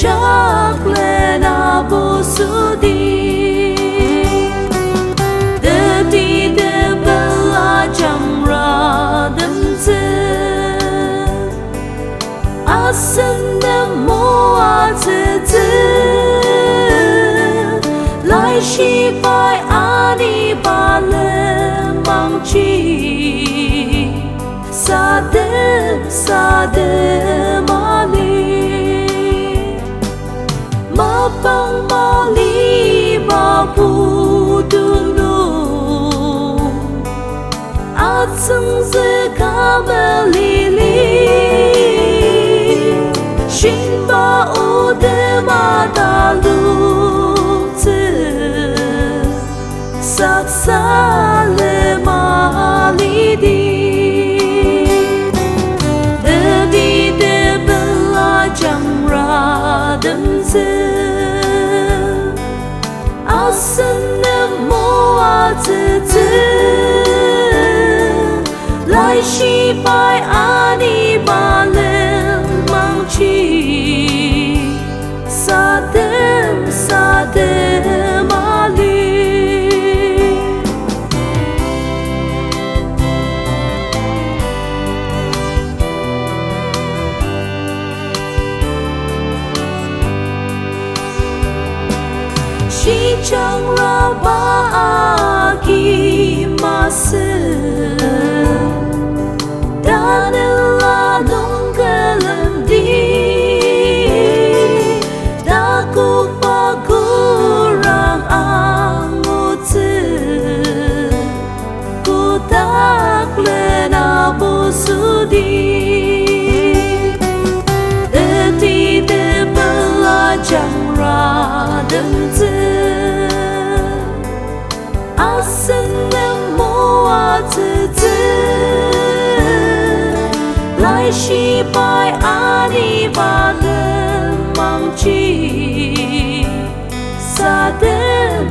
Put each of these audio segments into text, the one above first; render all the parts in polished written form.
chắc lên à bố su đi để đi để bella chăm ra đâm dư à sinh đâm mô à dư dư lại chỉ phải ani ba lệ mang chi sa đêm mà li ma bang ma li ba pu du nu a sung zư ca ma li li shin ba o de ma da lu zư sak sa le ma li di chăm ra đâm dư a sinh em mô a dư dư lại chỉ phải ani ba lên mang chi sa đêm a li chỉ chẳng ra ba kỳ mà xưa đã nên là nông cái lần đi đã cố ba cố rằng ăn ngô chữ cố tác lên à bố su đi để đi để bella chẳng ra đâm dư a sinh em mô a dư dư lại chỉ phải ani ba lên mang chi sa đêm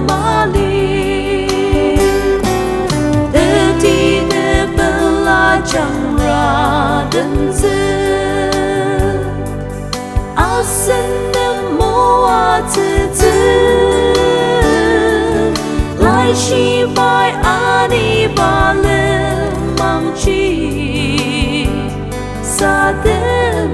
mà li để đi để bella chẳng ra đâm dư a sinh em mô a dư dư lại chỉ phải ani ba lên mang chi sa đêm